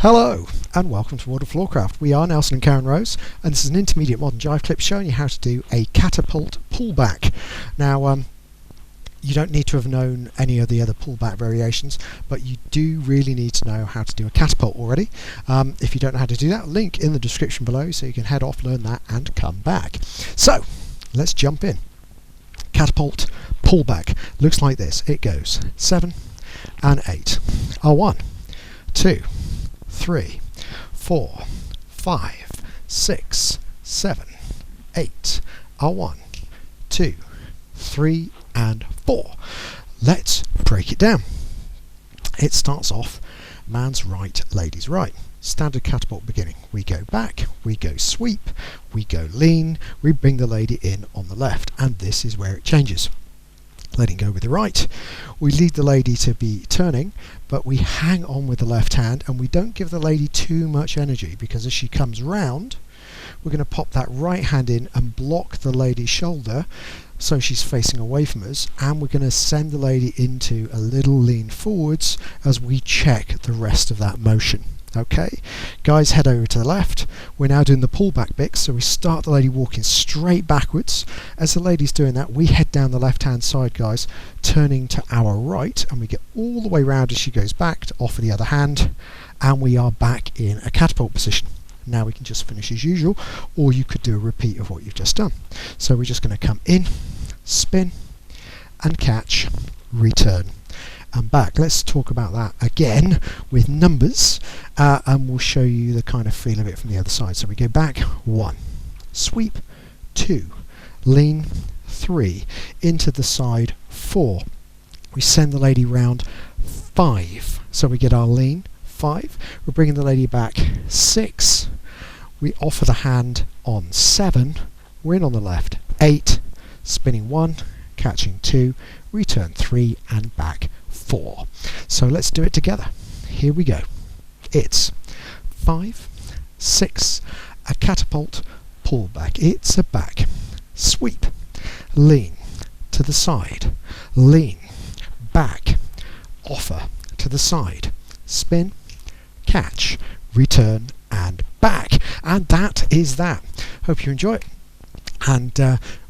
Hello and welcome to World of Floorcraft. We are Nelson and Karen Rose, and this is an Intermediate Modern Jive Clip showing you how to do a Catapult Pull Back. Now you don't need to have known any of the other pullback variations, but you do really need to know how to do a catapult already. If you don't know how to do that, link in the description below so you can head off, learn that and come back. So let's jump in. Catapult Pull Back looks like this. It goes 7 and 8 are 1, 2, 3, 4, 5, 6, 7, 8 are 1, 2, 3 and 4. Let's break it down. It starts off man's right, lady's right. Standard catapult beginning. We go back, we go sweep, we go lean, we bring the lady in on the left, and this is where it changes. Letting go with the right, we lead the lady to be turning, but we hang on with the left hand and we don't give the lady too much energy, because as she comes round we're going to pop that right hand in and block the lady's shoulder so she's facing away from us, and we're going to send the lady into a little lean forwards as we check the rest of that motion. Okay, guys, head over to the left. We're now doing the pullback bit, so we start the lady walking straight backwards. As the lady's doing that, we head down the left hand side, guys, turning to our right, and we get all the way round as she goes back to offer the other hand, and we are back in a catapult position. Now we can just finish as usual, or you could do a repeat of what you've just done. So we're just going to come in, spin and catch, return and back. Let's talk about that again with numbers, and we'll show you the kind of feel of it from the other side. So we go back 1, sweep 2, lean 3, into the side 4, we send the lady round 5, so we get our lean 5, we're bringing the lady back 6, we offer the hand on 7, we're in on the left 8, spinning 1, catching 2, return 3 and back 4. So let's do it together. Here we go. It's 5, 6, a catapult pull back. It's a back, sweep, lean to the side, lean, back, offer to the side, spin, catch, return and back. And that is that. Hope you enjoy it. And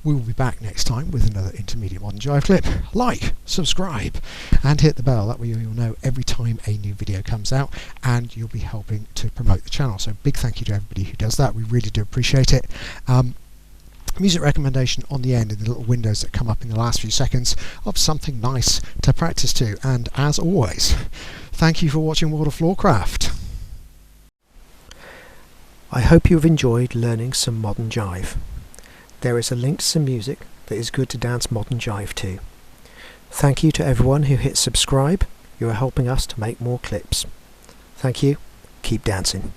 we will be back next time with another Intermediate Modern Jive Clip. Like, subscribe and hit the bell, that way you'll know every time a new video comes out, and you'll be helping to promote the channel. So big thank you to everybody who does that. We really do appreciate it. Music recommendation on the end in the little windows that come up in the last few seconds of something nice to practice to. And as always, thank you for watching World of Floorcraft. I hope you've enjoyed learning some modern jive. There is a link to some music that is good to dance modern jive to. Thank you to everyone who hit subscribe. You are helping us to make more clips. Thank you. Keep dancing.